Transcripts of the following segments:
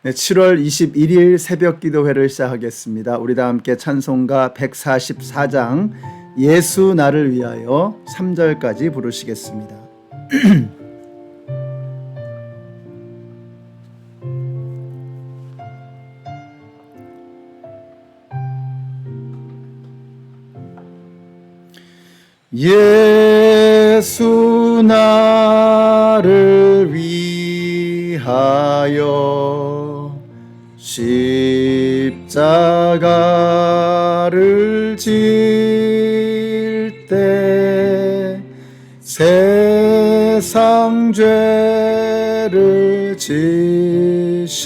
네, 7월 21일 새벽 기도회를 시작하겠습니다. 우리 다 함께 찬송가 144장 예수 나를 위하여 3절까지 부르시겠습니다. 예수 나를 위하여 십자가를 질 때 세상 죄를 지시고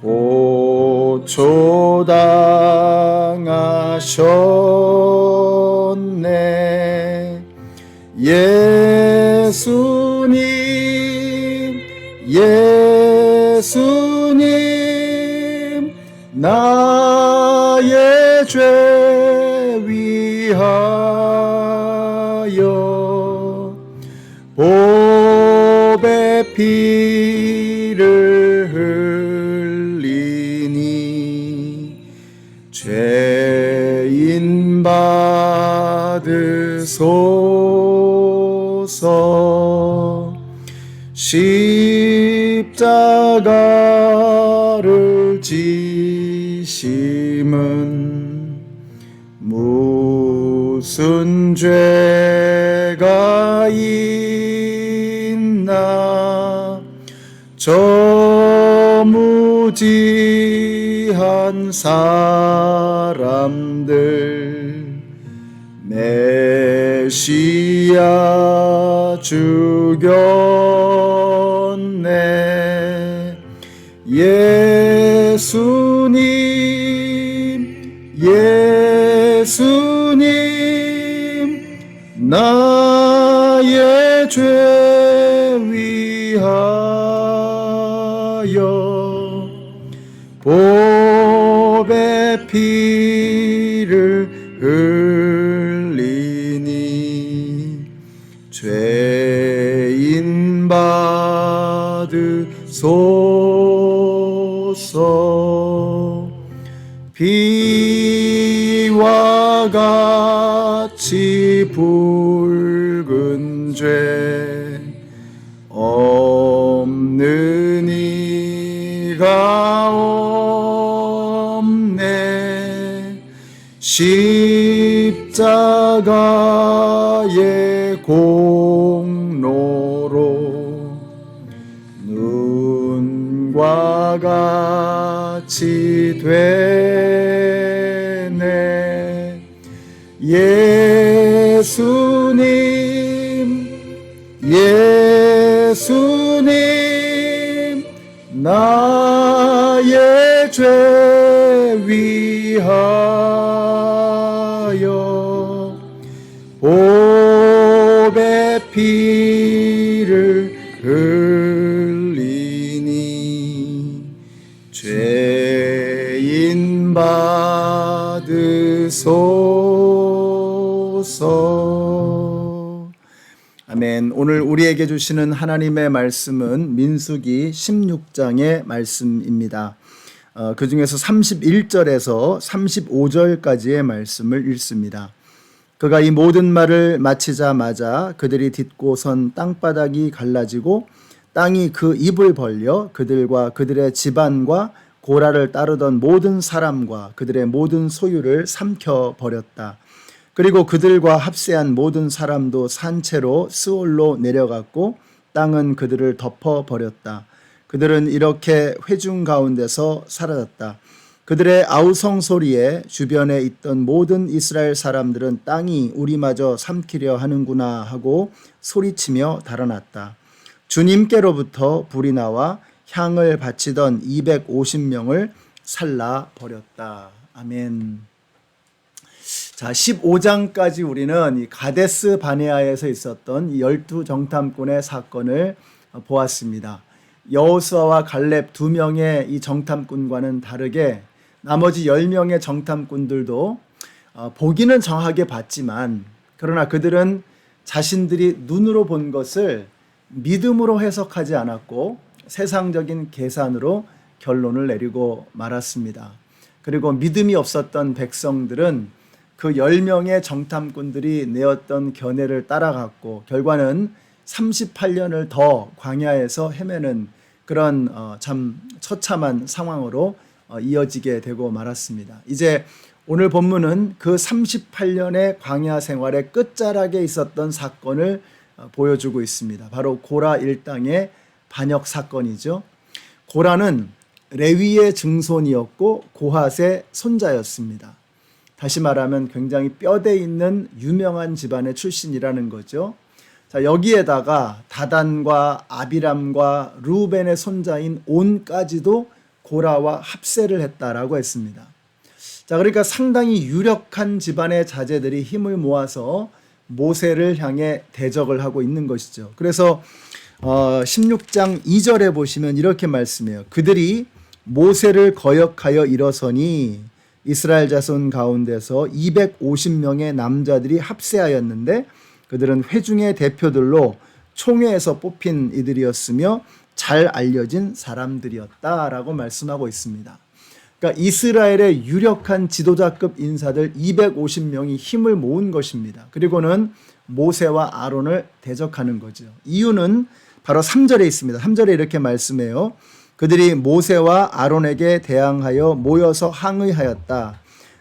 고초당하셨네. 예수님 나의 죄 위하여 보배 피를 흘리니 죄인 받으소서. 십자가를 지심은 무슨 죄가 있나. 저 무지한 사람들 메시아 죽였네. 예수님 나의 죄 위하여 보배 피를 흘리니 죄인 받으소서. 비와 같이 붉은 죄 없는 이가 없네. 십자가의 공로로 눈과 같이 되네. 예수님 나의 죄 위하여 보배 피를 흘리니 죄인 받으소서. 아멘. 오늘 우리에게 주시는 하나님의 말씀은 민수기 16장의 말씀입니다. 그 중에서 31절에서 35절까지의 말씀을 읽습니다. 그가 이 모든 말을 마치자마자 그들이 딛고 선 땅바닥이 갈라지고 땅이 그 입을 벌려 그들과 그들의 집안과 고라를 따르던 모든 사람과 그들의 모든 소유를 삼켜버렸다. 그리고 그들과 합세한 모든 사람도 산채로 스올로 내려갔고 땅은 그들을 덮어버렸다. 그들은 이렇게 회중 가운데서 사라졌다. 그들의 아우성 소리에 주변에 있던 모든 이스라엘 사람들은 땅이 우리마저 삼키려 하는구나 하고 소리치며 달아났다. 주님께로부터 불이 나와 향을 바치던 250명을 살라버렸다. 아멘. 자, 15장까지 우리는 이 가데스 바네아에서 있었던 이 12정탐꾼의 사건을 보았습니다. 여호수아와 갈렙 두 명의 이 정탐꾼과는 다르게 나머지 10명의 정탐꾼들도 보기는 정하게 봤지만 그러나 그들은 자신들이 눈으로 본 것을 믿음으로 해석하지 않았고 세상적인 계산으로 결론을 내리고 말았습니다. 그리고 믿음이 없었던 백성들은 그 10명의 정탐꾼들이 내었던 견해를 따라갔고 결과는 38년을 더 광야에서 헤매는 그런 참 처참한 상황으로 이어지게 되고 말았습니다. 이제 오늘 본문은 그 38년의 광야 생활의 끝자락에 있었던 사건을 보여주고 있습니다. 바로 고라 일당의 반역 사건이죠. 고라는 레위의 증손이었고 고핫의 손자였습니다. 다시 말하면 굉장히 뼈대 있는 유명한 집안의 출신이라는 거죠. 자, 여기에다가 다단과 아비람과 루벤의 손자인 온까지도 고라와 합세를 했다라고 했습니다. 자, 그러니까 상당히 유력한 집안의 자제들이 힘을 모아서 모세를 향해 대적을 하고 있는 것이죠. 그래서 16장 2절에 보시면 이렇게 말씀해요. 그들이 모세를 거역하여 일어서니 이스라엘 자손 가운데서 250명의 남자들이 합세하였는데 그들은 회중의 대표들로 총회에서 뽑힌 이들이었으며 잘 알려진 사람들이었다라고 말씀하고 있습니다. 그러니까 이스라엘의 유력한 지도자급 인사들 250명이 힘을 모은 것입니다. 그리고는 모세와 아론을 대적하는 거죠. 이유는 바로 3절에 있습니다. 3절에 이렇게 말씀해요. 그들이 모세와 아론에게 대항하여 모여서 항의하였다.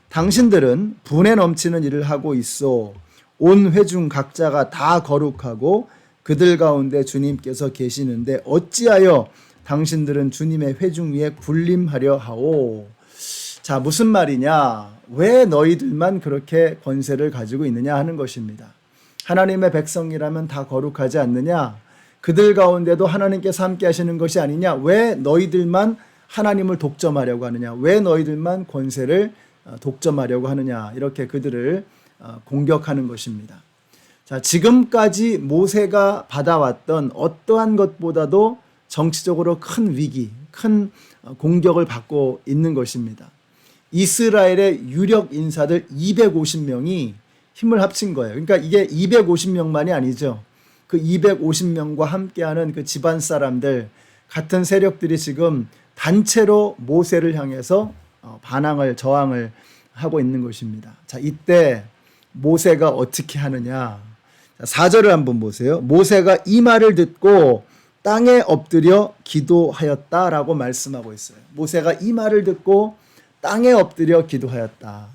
당신들은 분에 넘치는 일을 하고 있어. 온 회중 각자가 다 거룩하고 그들 가운데 주님께서 계시는데 어찌하여 당신들은 주님의 회중 위에 군림하려 하오. 자, 무슨 말이냐? 왜 너희들만 그렇게 권세를 가지고 있느냐 하는 것입니다. 하나님의 백성이라면 다 거룩하지 않느냐? 그들 가운데도 하나님께서 함께 하시는 것이 아니냐? 왜 너희들만 하나님을 독점하려고 하느냐? 왜 너희들만 권세를 독점하려고 하느냐? 이렇게 그들을 공격하는 것입니다. 자, 지금까지 모세가 받아왔던 어떠한 것보다도 정치적으로 큰 위기, 큰 공격을 받고 있는 것입니다. 이스라엘의 유력 인사들 250명이 힘을 합친 거예요. 그러니까 이게 250명만이 아니죠. 그 250명과 함께하는 그 집안 사람들, 같은 세력들이 지금 단체로 모세를 향해서 반항을, 저항을 하고 있는 것입니다. 자, 이때 모세가 어떻게 하느냐. 4절을 한번 보세요. 모세가 이 말을 듣고 땅에 엎드려 기도하였다라고 말씀하고 있어요. 모세가 이 말을 듣고 땅에 엎드려 기도하였다.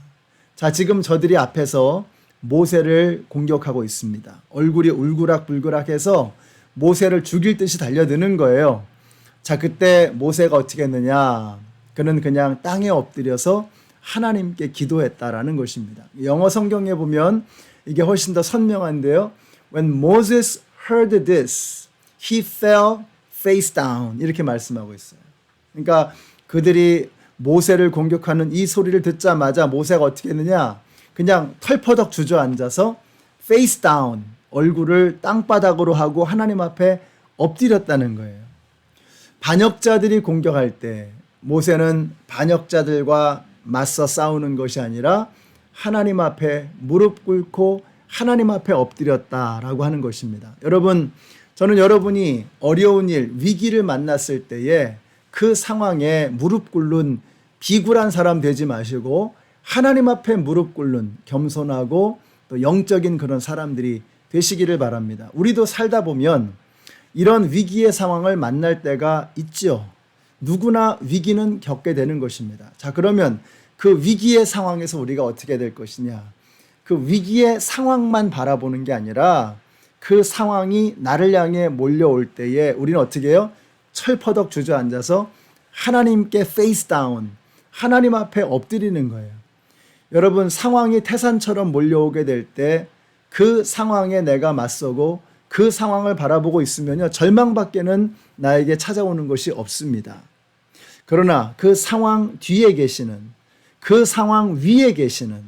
자, 지금 저들이 앞에서 모세를 공격하고 있습니다. 얼굴이 울그락불그락해서 모세를 죽일 듯이 달려드는 거예요. 자, 그때 모세가 어떻게 했느냐? 그는 그냥 땅에 엎드려서 하나님께 기도했다라는 것입니다. 영어 성경에 보면 이게 훨씬 더 선명한데요. When Moses heard this, he fell face down. 이렇게 말씀하고 있어요. 그러니까 그들이 모세를 공격하는 이 소리를 듣자마자 모세가 어떻게 했느냐? 그냥 털퍼덕 주저앉아서 face down, 얼굴을 땅바닥으로 하고 하나님 앞에 엎드렸다는 거예요. 반역자들이 공격할 때 모세는 반역자들과 맞서 싸우는 것이 아니라 하나님 앞에 무릎 꿇고 하나님 앞에 엎드렸다라고 하는 것입니다. 여러분, 저는 여러분이 어려운 일, 위기를 만났을 때에 그 상황에 무릎 꿇는 비굴한 사람 되지 마시고 하나님 앞에 무릎 꿇는 겸손하고 또 영적인 그런 사람들이 되시기를 바랍니다. 우리도 살다 보면 이런 위기의 상황을 만날 때가 있죠. 누구나 위기는 겪게 되는 것입니다. 자, 그러면 그 위기의 상황에서 우리가 어떻게 될 것이냐? 그 위기의 상황만 바라보는 게 아니라 그 상황이 나를 향해 몰려올 때에 우리는 어떻게 해요? 철퍼덕 주저앉아서 하나님께 face down, 하나님 앞에 엎드리는 거예요. 여러분, 상황이 태산처럼 몰려오게 될 때 그 상황에 내가 맞서고 그 상황을 바라보고 있으면요, 절망밖에는 나에게 찾아오는 것이 없습니다. 그러나 그 상황 뒤에 계시는, 그 상황 위에 계시는,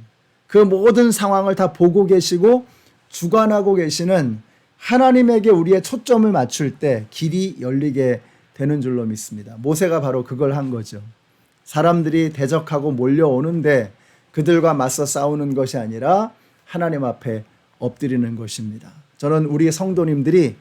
그 모든 상황을 다 보고 계시고 주관하고 계시는 하나님에게 우리의 초점을 맞출 때 길이 열리게 되는 줄로 믿습니다. 모세가 바로 그걸 한 거죠. 사람들이 대적하고 몰려오는데 그들과 맞서 싸우는 것이 아니라 하나님 앞에 엎드리는 것입니다. 저는 우리 성도님들이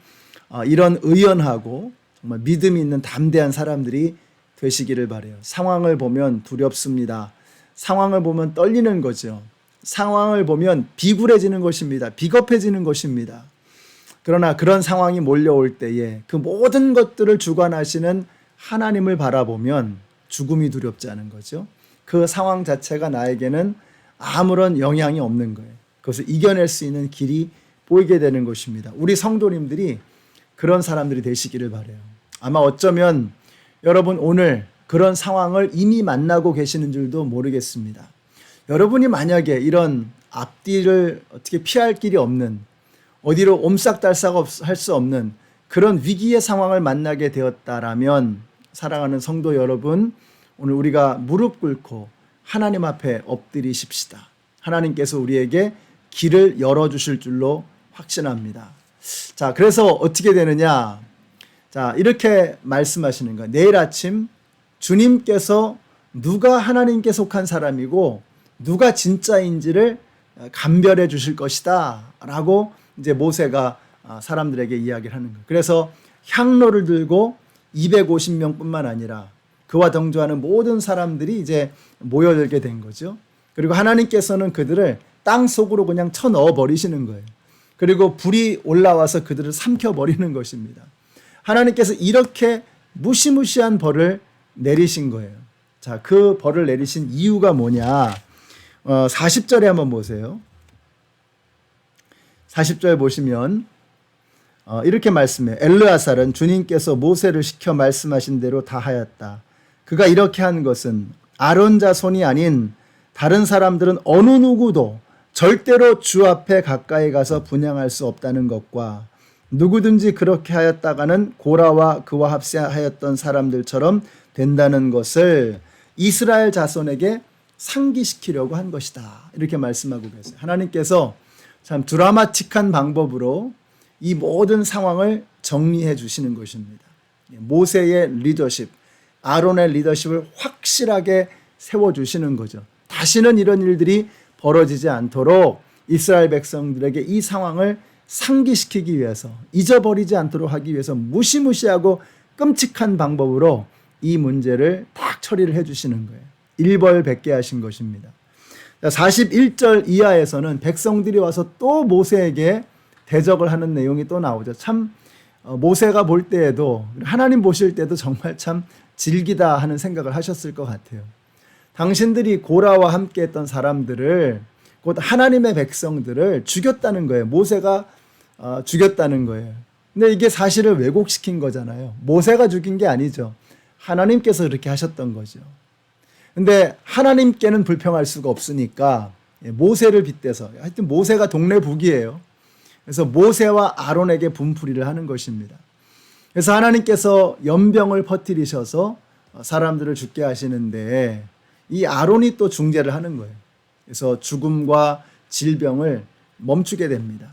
이런 의연하고 정말 믿음이 있는 담대한 사람들이 되시기를 바라요. 상황을 보면 두렵습니다. 상황을 보면 떨리는 거죠. 상황을 보면 비굴해지는 것입니다. 비겁해지는 것입니다. 그러나 그런 상황이 몰려올 때에 그 모든 것들을 주관하시는 하나님을 바라보면 죽음이 두렵지 않은 거죠. 그 상황 자체가 나에게는 아무런 영향이 없는 거예요. 그것을 이겨낼 수 있는 길이 보이게 되는 것입니다. 우리 성도님들이 그런 사람들이 되시기를 바라요. 아마 어쩌면 여러분 오늘 그런 상황을 이미 만나고 계시는 줄도 모르겠습니다. 여러분이 만약에 이런 앞뒤를 어떻게 피할 길이 없는, 어디로 옴싹달싹 할 수 없는 그런 위기의 상황을 만나게 되었다라면, 사랑하는 성도 여러분, 오늘 우리가 무릎 꿇고 하나님 앞에 엎드리십시다. 하나님께서 우리에게 길을 열어주실 줄로 확신합니다. 자, 그래서 어떻게 되느냐? 자, 이렇게 말씀하시는 거예요. 내일 아침 주님께서 누가 하나님께 속한 사람이고 누가 진짜인지를 감별해 주실 것이다 라고 이제 모세가 사람들에게 이야기를 하는 거예요. 그래서 향로를 들고 250명뿐만 아니라 그와 동조하는 모든 사람들이 이제 모여들게 된 거죠. 그리고 하나님께서는 그들을 땅 속으로 그냥 쳐넣어 버리시는 거예요. 그리고 불이 올라와서 그들을 삼켜버리는 것입니다. 하나님께서 이렇게 무시무시한 벌을 내리신 거예요. 자, 그 벌을 내리신 이유가 뭐냐? 40절에 한번 보세요. 40절 보시면 이렇게 말씀해요. 엘르아살은 주님께서 모세를 시켜 말씀하신 대로 다 하였다. 그가 이렇게 한 것은 아론 자손이 아닌 다른 사람들은 어느 누구도 절대로 주 앞에 가까이 가서 분향할 수 없다는 것과 누구든지 그렇게 하였다가는 고라와 그와 합세하였던 사람들처럼 된다는 것을 이스라엘 자손에게 상기시키려고 한 것이다. 이렇게 말씀하고 계세요. 하나님께서 참 드라마틱한 방법으로 이 모든 상황을 정리해 주시는 것입니다. 모세의 리더십, 아론의 리더십을 확실하게 세워주시는 거죠. 다시는 이런 일들이 벌어지지 않도록 이스라엘 백성들에게 이 상황을 상기시키기 위해서, 잊어버리지 않도록 하기 위해서 무시무시하고 끔찍한 방법으로 이 문제를 딱 처리를 해주시는 거예요. 일벌백계 하신 것입니다. 41절 이하에서는 백성들이 와서 또 모세에게 대적을 하는 내용이 또 나오죠. 참 모세가 볼 때에도, 하나님 보실 때도 정말 참 질기다 하는 생각을 하셨을 것 같아요. 당신들이 고라와 함께 했던 사람들을, 곧 하나님의 백성들을 죽였다는 거예요. 모세가 죽였다는 거예요. 근데 이게 사실을 왜곡시킨 거잖아요. 모세가 죽인 게 아니죠. 하나님께서 그렇게 하셨던 거죠. 근데 하나님께는 불평할 수가 없으니까 모세를 빗대서, 하여튼 모세가 동네 북이에요. 그래서 모세와 아론에게 분풀이를 하는 것입니다. 그래서 하나님께서 연병을 퍼뜨리셔서 사람들을 죽게 하시는데 이 아론이 또 중재를 하는 거예요. 그래서 죽음과 질병을 멈추게 됩니다.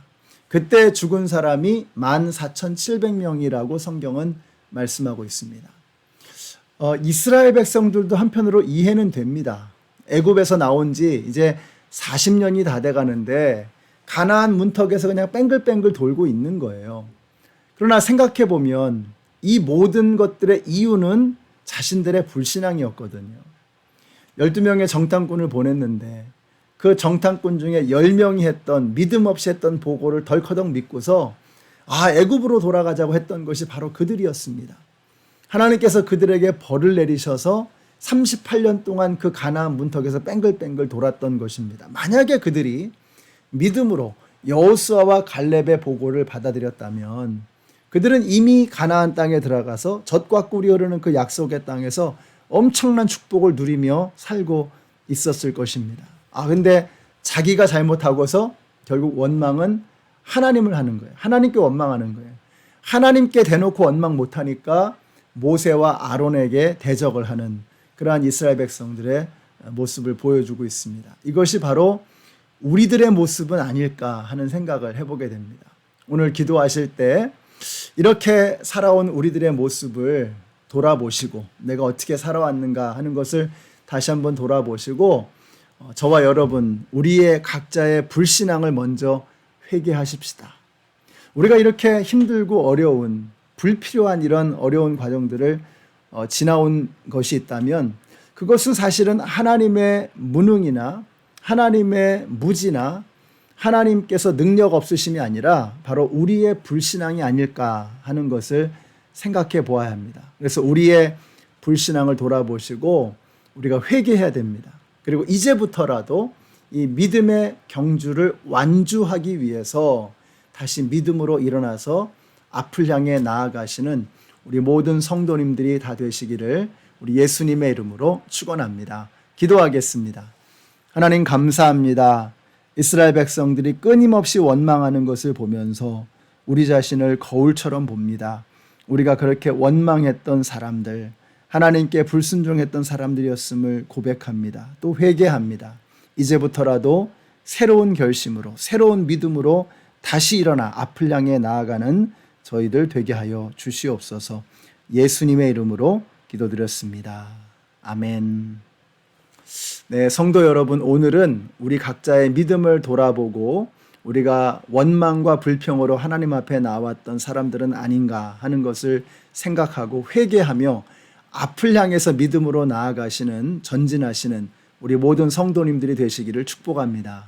그때 죽은 사람이 14,700명이라고 성경은 말씀하고 있습니다. 이스라엘 백성들도 한편으로 이해는 됩니다. 애굽에서 나온 지 이제 40년이 다 돼가는데 가나안 문턱에서 그냥 뺑글뺑글 돌고 있는 거예요. 그러나 생각해 보면 이 모든 것들의 이유는 자신들의 불신앙이었거든요. 12명의 정탐꾼을 보냈는데 그 정탐꾼 중에 10명이 했던, 믿음 없이 했던 보고를 덜커덕 믿고서 애굽으로 돌아가자고 했던 것이 바로 그들이었습니다. 하나님께서 그들에게 벌을 내리셔서 38년 동안 그 가나안 문턱에서 뺑글뺑글 돌았던 것입니다. 만약에 그들이 믿음으로 여호수아와 갈렙의 보고를 받아들였다면 그들은 이미 가나안 땅에 들어가서 젖과 꿀이 흐르는 그 약속의 땅에서 엄청난 축복을 누리며 살고 있었을 것입니다. 근데 자기가 잘못하고서 결국 원망은 하나님을 하는 거예요. 하나님께 원망하는 거예요. 하나님께 대놓고 원망 못하니까 모세와 아론에게 대적을 하는 그러한 이스라엘 백성들의 모습을 보여주고 있습니다. 이것이 바로 우리들의 모습은 아닐까 하는 생각을 해보게 됩니다. 오늘 기도하실 때 이렇게 살아온 우리들의 모습을 돌아보시고 내가 어떻게 살아왔는가 하는 것을 다시 한번 돌아보시고 저와 여러분 우리의 각자의 불신앙을 먼저 회개하십시다. 우리가 이렇게 힘들고 어려운 불필요한 이런 어려운 과정들을 지나온 것이 있다면 그것은 사실은 하나님의 무능이나 하나님의 무지나 하나님께서 능력 없으심이 아니라 바로 우리의 불신앙이 아닐까 하는 것을 생각해 보아야 합니다. 그래서 우리의 불신앙을 돌아보시고 우리가 회개해야 됩니다. 그리고 이제부터라도 이 믿음의 경주를 완주하기 위해서 다시 믿음으로 일어나서 앞을 향해 나아가시는 우리 모든 성도님들이 다 되시기를 우리 예수님의 이름으로 축원합니다. 기도하겠습니다. 하나님 감사합니다. 이스라엘 백성들이 끊임없이 원망하는 것을 보면서 우리 자신을 거울처럼 봅니다. 우리가 그렇게 원망했던 사람들, 하나님께 불순종했던 사람들이었음을 고백합니다. 또 회개합니다. 이제부터라도 새로운 결심으로, 새로운 믿음으로 다시 일어나 앞을 향해 나아가는 저희들 되게 하여 주시옵소서. 예수님의 이름으로 기도드렸습니다. 아멘. 네, 성도 여러분, 오늘은 우리 각자의 믿음을 돌아보고 우리가 원망과 불평으로 하나님 앞에 나왔던 사람들은 아닌가 하는 것을 생각하고 회개하며 앞을 향해서 믿음으로 나아가시는 전진하시는 우리 모든 성도님들이 되시기를 축복합니다.